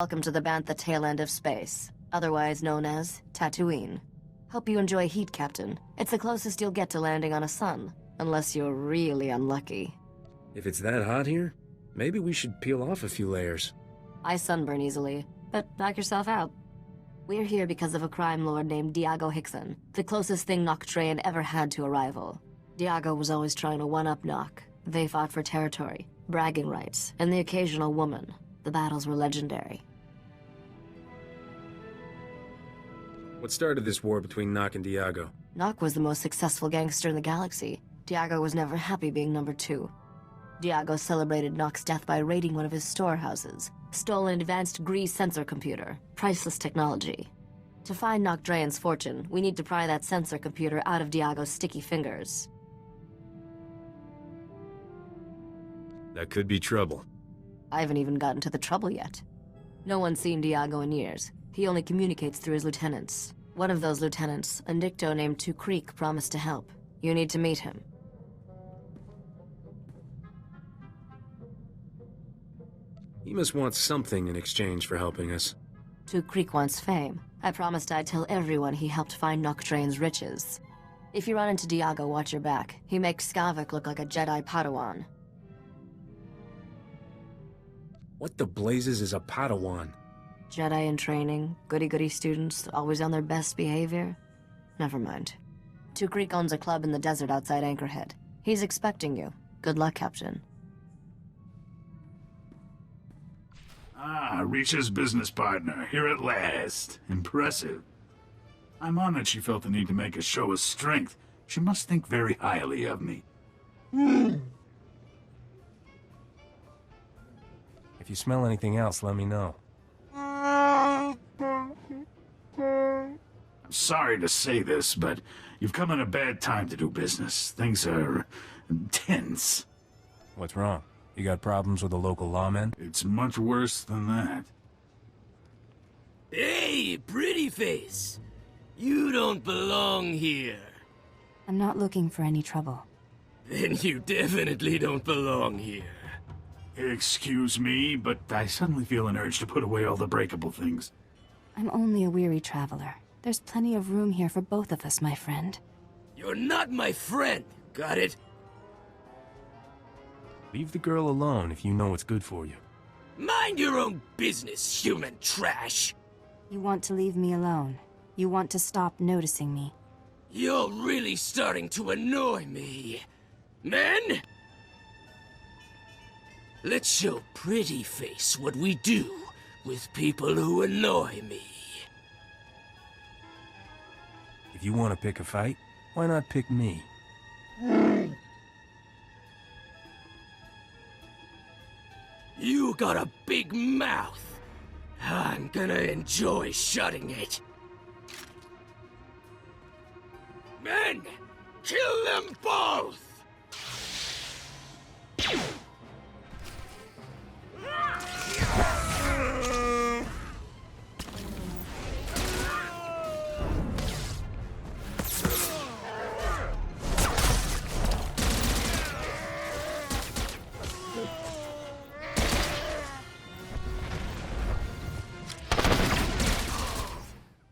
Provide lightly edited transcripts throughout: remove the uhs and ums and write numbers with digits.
Welcome to the Bantha tail end of space, otherwise known as Tatooine. Hope you enjoy heat, Captain. It's the closest you'll get to landing on a sun, unless you're really unlucky. If it's that hot here, maybe we should peel off a few layers. I sunburn easily, but knock yourself out. We're here because of a crime lord named Diago Hickson, the closest thing Noctrayan ever had to a rival. Diago was always trying to one-up Noc. They fought for territory, bragging rights, and the occasional woman. The battles were legendary. What started this war between Noc and Diago? Noc was the most successful gangster in the galaxy. Diago was never happy being number 2. Diago celebrated Noc's death by raiding one of his storehouses, stole an advanced grease sensor computer, priceless technology. To find Noctrayan's fortune, we need to pry that sensor computer out of Diago's sticky fingers. That could be trouble. I haven't even gotten to the trouble yet. No one's seen Diago in years. He only communicates through his lieutenants. One of those lieutenants, a Nicto named Two Creek, promised to help. You need to meet him. He must want something in exchange for helping us. Two Creek wants fame. I promised I'd tell everyone he helped find Noctrayan's riches. If you run into Diago, watch your back. He makes Skavak look like a Jedi Padawan. What the blazes is a Padawan? Jedi in training, goody-goody students, always on their best behavior. Never mind. Two Creek owns a club in the desert outside Anchorhead. He's expecting you. Good luck, Captain. Ah, Risha's business partner, here at last. Impressive. I'm honored she felt the need to make a show of strength. She must think very highly of me. If you smell anything else, let me know. I'm sorry to say this, but you've come at a bad time to do business. Things are tense. What's wrong? You got problems with the local lawmen? It's much worse than that. Hey, pretty face! You don't belong here. I'm not looking for any trouble. Then you definitely don't belong here. Excuse me, but I suddenly feel an urge to put away all the breakable things. I'm only a weary traveler. There's plenty of room here for both of us, my friend. You're not my friend, got it? Leave the girl alone if you know what's good for you. Mind your own business, human trash! You want to leave me alone. You want to stop noticing me. You're really starting to annoy me. Men? Let's show pretty face what we do with people who annoy me. If you want to pick a fight, why not pick me? You got a big mouth. I'm gonna enjoy shutting it. Men! Kill them both!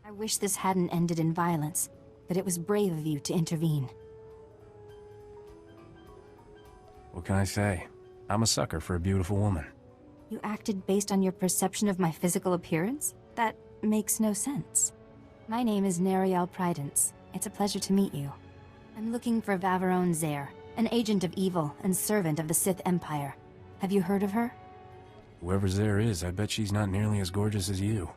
I wish this hadn't ended in violence, but it was brave of you to intervene. What can I say? I'm a sucker for a beautiful woman. You acted based on your perception of my physical appearance? That makes no sense. My name is Nariel Prydence. It's a pleasure to meet you. I'm looking for Vaveron Zare, an agent of evil and servant of the Sith Empire. Have you heard of her? Whoever Zare is, I bet she's not nearly as gorgeous as you.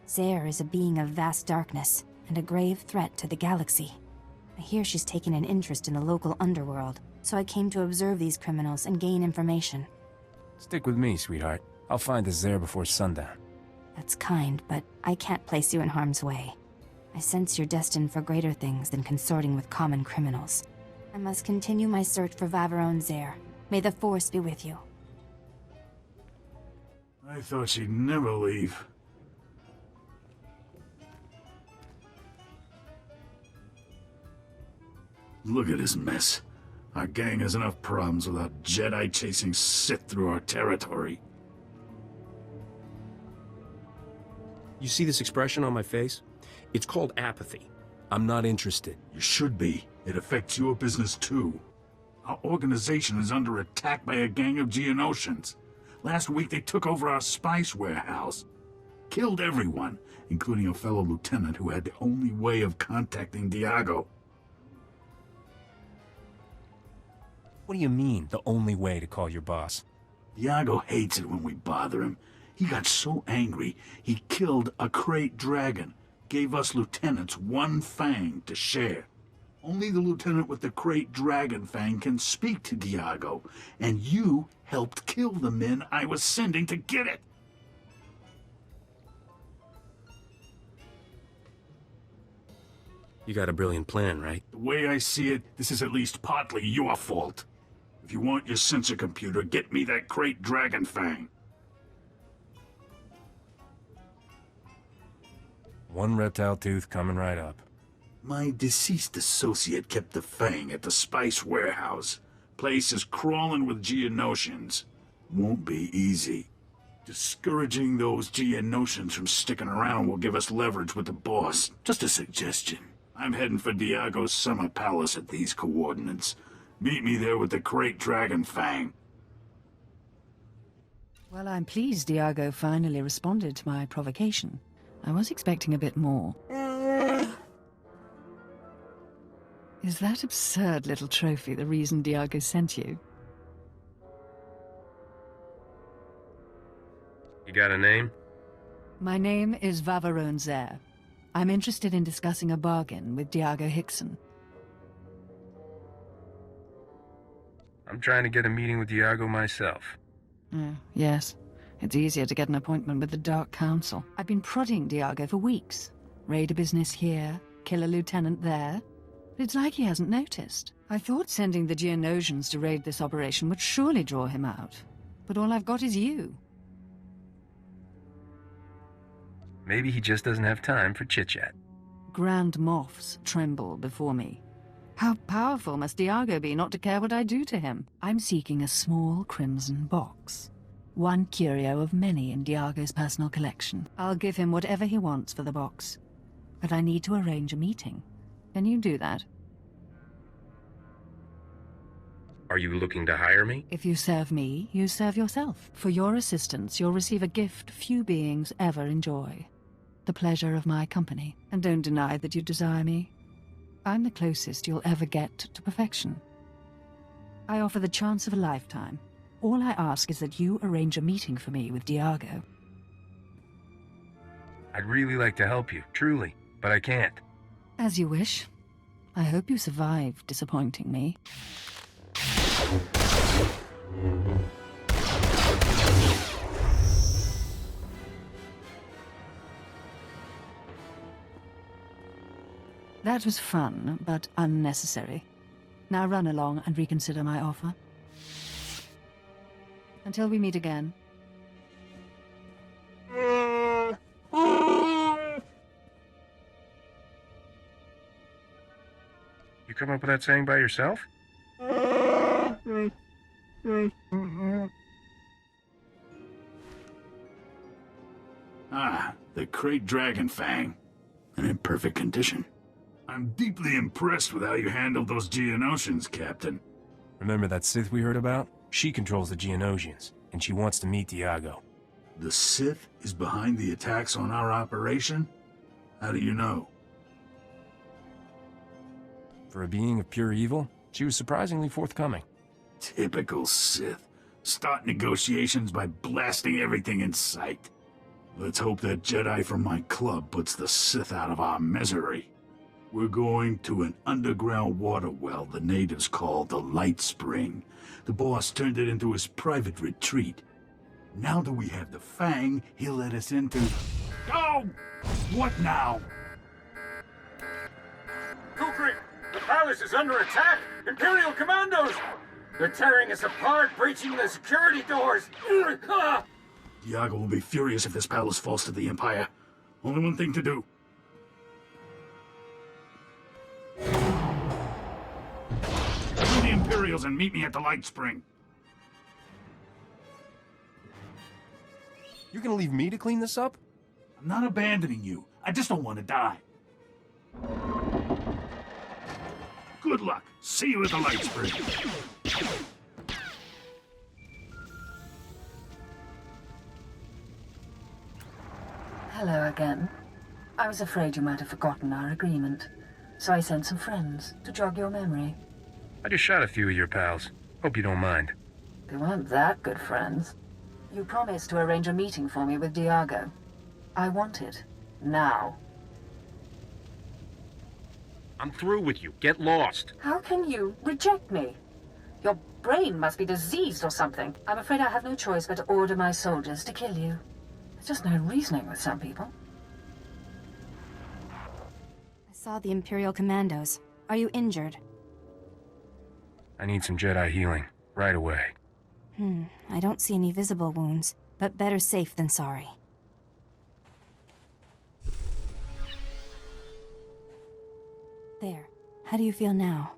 Zare is a being of vast darkness and a grave threat to the galaxy. I hear she's taken an interest in the local underworld, so I came to observe these criminals and gain information. Stick with me, sweetheart. I'll find the Zare before sundown. That's kind, but I can't place you in harm's way. I sense you're destined for greater things than consorting with common criminals. I must continue my search for Vaveron Zare. May the Force be with you. I thought she'd never leave. Look at this mess. Our gang has enough problems without Jedi chasing Sith through our territory. You see this expression on my face? It's called apathy. I'm not interested. You should be. It affects your business too. Our organization is under attack by a gang of Geonosians. Last week they took over our spice warehouse. Killed everyone, including a fellow lieutenant who had the only way of contacting Diago. What do you mean, the only way to call your boss? Diago hates it when we bother him. He got so angry, he killed a crate dragon. Gave us lieutenants one fang to share. Only the lieutenant with the crate dragon fang can speak to Diago, and you helped kill the men I was sending to get it. You got a brilliant plan, right? The way I see it, this is at least partly your fault. If you want your sensor computer, get me that crate dragon fang. One reptile tooth coming right up. My deceased associate kept the fang at the spice warehouse. Place is crawling with Geonosians. Won't be easy. Discouraging those Geonosians from sticking around will give us leverage with the boss. Just a suggestion. I'm heading for Diago's summer palace at these coordinates. Meet me there with the crate dragon fang. Well, I'm pleased Diago finally responded to my provocation. I was expecting a bit more. Is that absurd little trophy the reason Diago sent you? You got a name? My name is Vavarone Zer. I'm interested in discussing a bargain with Diago Hickson. I'm trying to get a meeting with Diago myself. Yes. It's easier to get an appointment with the Dark Council. I've been prodding Diago for weeks. Raid a business here, kill a lieutenant there. But it's like he hasn't noticed. I thought sending the Geonosians to raid this operation would surely draw him out. But all I've got is you. Maybe he just doesn't have time for chit-chat. Grand moths tremble before me. How powerful must Diago be not to care what I do to him? I'm seeking a small crimson box. One curio of many in Diago's personal collection. I'll give him whatever he wants for the box. But I need to arrange a meeting. Can you do that? Are you looking to hire me? If you serve me, you serve yourself. For your assistance, you'll receive a gift few beings ever enjoy. The pleasure of my company. And don't deny that you desire me. I'm the closest you'll ever get to perfection. I offer the chance of a lifetime. All I ask is that you arrange a meeting for me with Diago. I'd really like to help you, truly, but I can't. As you wish. I hope you survive disappointing me. That was fun, but unnecessary. Now run along and reconsider my offer. Until we meet again. You come up with that saying by yourself? Ah, the crate dragon fang. And in perfect condition. I'm deeply impressed with how you handled those Geonosians, Captain. Remember that Sith we heard about? She controls the Geonosians, and she wants to meet Diago. The Sith is behind the attacks on our operation? How do you know? For a being of pure evil, she was surprisingly forthcoming. Typical Sith. Start negotiations by blasting everything in sight. Let's hope that Jedi from my club puts the Sith out of our misery. We're going to an underground water well the natives call the Light Spring. The boss turned it into his private retreat. Now that we have the Fang, he'll let us into... Go! What now? Kukri, the palace is under attack! Imperial commandos! They're tearing us apart, breaching the security doors! Diago will be furious if this palace falls to the Empire. Only one thing to do. Kill the Imperials and meet me at the Light Spring. You're gonna leave me to clean this up? I'm not abandoning you. I just don't want to die. Good luck. See you at the light spring. Hello again. I was afraid you might have forgotten our agreement, so I sent some friends to jog your memory. I just shot a few of your pals. Hope you don't mind. They weren't that good friends. You promised to arrange a meeting for me with Diago. I want it. Now. I'm through with you. Get lost. How can you reject me? Your brain must be diseased or something. I'm afraid I have no choice but to order my soldiers to kill you. There's just no reasoning with some people. I saw the Imperial Commandos. Are you injured? I need some Jedi healing. Right away. I don't see any visible wounds, but better safe than sorry. There. How do you feel now?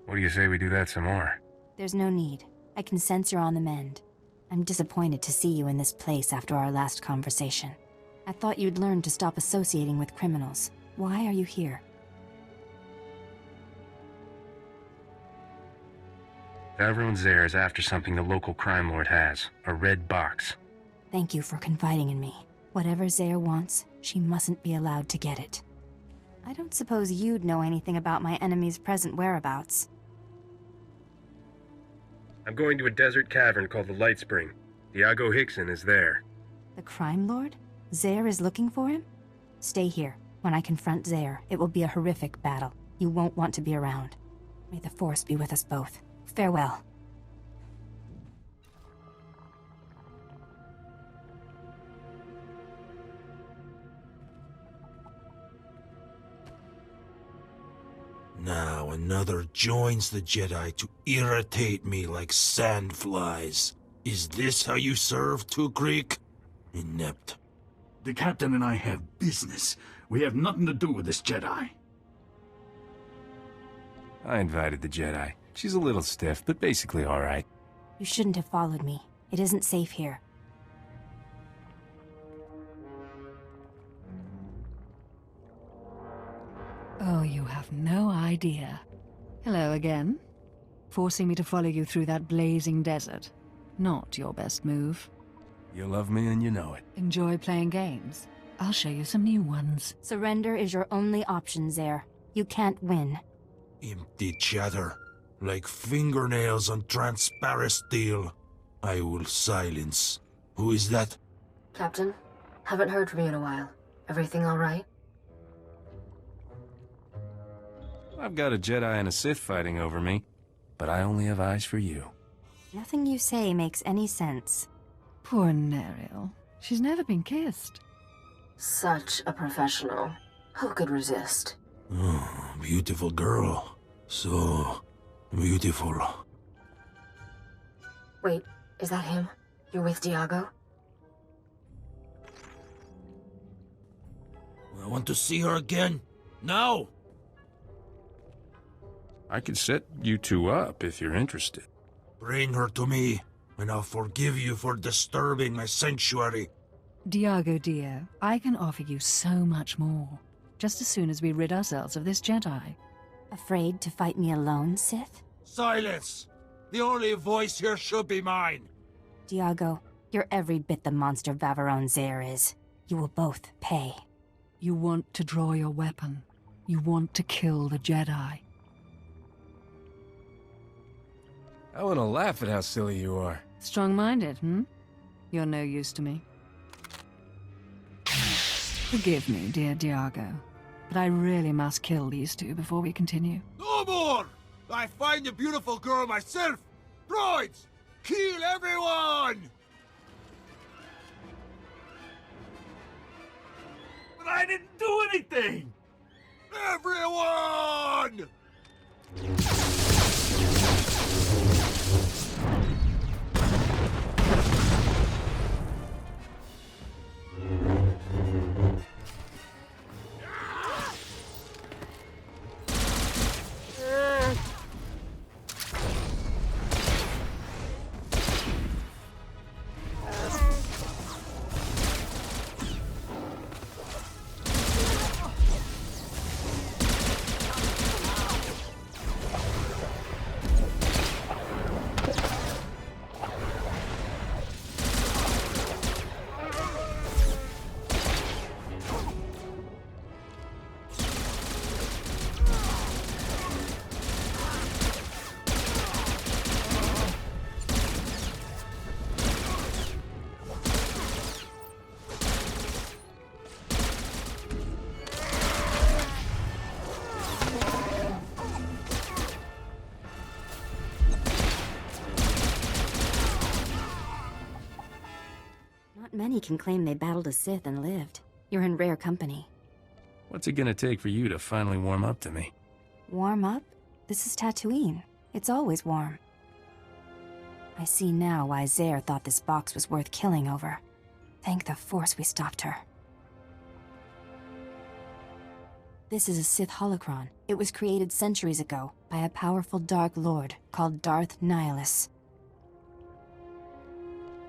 What do you say we do that some more? There's no need. I can sense you're on the mend. I'm disappointed to see you in this place after our last conversation. I thought you'd learn to stop associating with criminals. Why are you here? Everyone's there is after something the local crime lord has. A red box. Thank you for confiding in me. Whatever Zare wants, she mustn't be allowed to get it. I don't suppose you'd know anything about my enemy's present whereabouts. I'm going to a desert cavern called the Light Spring. Diago Hickson is there. The crime lord? Zare is looking for him? Stay here. When I confront Zare, it will be a horrific battle. You won't want to be around. May the Force be with us both. Farewell. Now another joins the Jedi to irritate me like sandflies. Is this how you serve to Greek? Inept. The captain and I have business. We have nothing to do with this Jedi. I invited the Jedi. She's a little stiff, but basically all right. You shouldn't have followed me. It isn't safe here. Oh, you have no idea. Hello again. Forcing me to follow you through that blazing desert. Not your best move. You love me and you know it. Enjoy playing games. I'll show you some new ones. Surrender is your only option, Zare. You can't win. Empty chatter. Like fingernails on transparent steel. I will silence. Who is that? Captain, haven't heard from you in a while. Everything all right? I've got a Jedi and a Sith fighting over me, but I only have eyes for you. Nothing you say makes any sense. Poor Neriel. She's never been kissed. Such a professional. Who could resist? Oh, beautiful girl. So beautiful. Wait, is that him? You're with Diago? I want to see her again. Now! I could set you two up if you're interested. Bring her to me, and I'll forgive you for disturbing my sanctuary. Diago dear, I can offer you so much more. Just as soon as we rid ourselves of this Jedi. Afraid to fight me alone, Sith? Silence! The only voice here should be mine. Diago, you're every bit the monster Vaveron Zare is. You will both pay. You want to draw your weapon. You want to kill the Jedi. I want to laugh at how silly you are. Strong-minded, You're no use to me. Forgive me, dear Diago, but I really must kill these two before we continue. No more! I find a beautiful girl myself! Droids! Kill everyone! But I didn't do anything! Everyone! Many can claim they battled a Sith and lived. You're in rare company. What's it gonna take for you to finally warm up to me? Warm up? This is Tatooine. It's always warm. I see now why Zare thought this box was worth killing over. Thank the Force we stopped her. This is a Sith holocron. It was created centuries ago by a powerful Dark Lord called Darth Nihilus.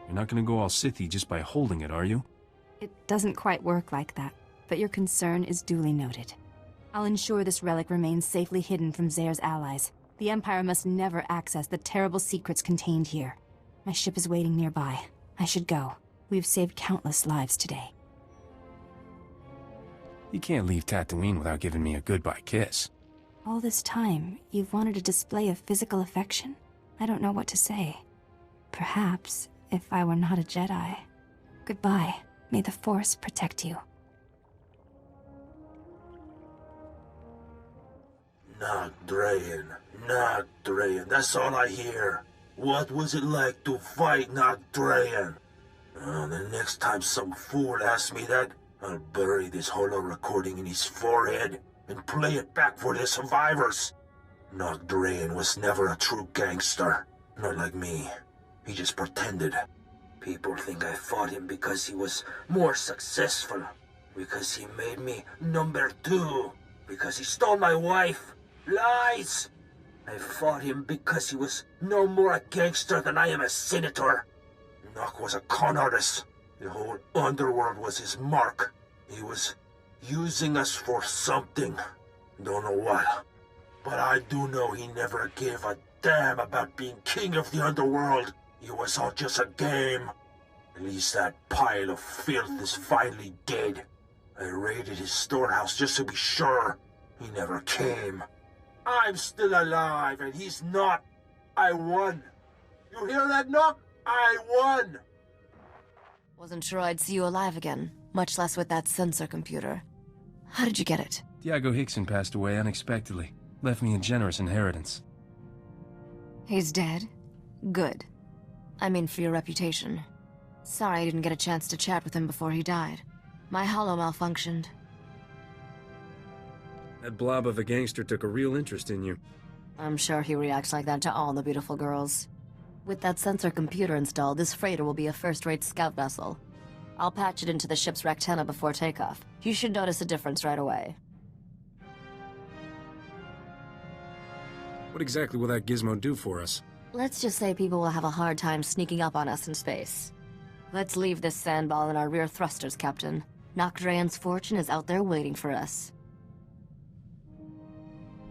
You're not gonna go all Sithy just by holding it, are you? It doesn't quite work like that, but your concern is duly noted. I'll ensure this relic remains safely hidden from Zare's allies. The Empire must never access the terrible secrets contained here. My ship is waiting nearby. I should go. We've saved countless lives today. You can't leave Tatooine without giving me a goodbye kiss. All this time, you've wanted a display of physical affection? I don't know what to say. Perhaps, if I were not a Jedi. Goodbye. May the Force protect you. Not Drayan, not Drayan, that's all I hear. What was it like to fight Not Drayan? The next time some fool asks me that, I'll bury this holo recording in his forehead and play it back for the survivors. Not Drayan was never a true gangster, not like me. He just pretended. People think I fought him because he was more successful, because he made me number 2, because he stole my wife. Lies! I fought him because he was no more a gangster than I am a senator. Nock was a con artist. The whole underworld was his mark. He was using us for something. Don't know what. But I do know he never gave a damn about being king of the underworld. It was all just a game. At least that pile of filth is finally dead. I raided his storehouse just to be sure. He never came. I'm still alive, and he's not. I won. You hear that, Nock? I won! Wasn't sure I'd see you alive again, much less with that sensor computer. How did you get it? Diego Hickson passed away unexpectedly. Left me a generous inheritance. He's dead? Good. I mean, for your reputation. Sorry I didn't get a chance to chat with him before he died. My holo malfunctioned. That blob of a gangster took a real interest in you. I'm sure he reacts like that to all the beautiful girls. With that sensor computer installed, this freighter will be a first-rate scout vessel. I'll patch it into the ship's rectenna before takeoff. You should notice a difference right away. What exactly will that gizmo do for us? Let's just say people will have a hard time sneaking up on us in space. Let's leave this sandball in our rear thrusters, Captain. Nock Drayan's fortune is out there waiting for us.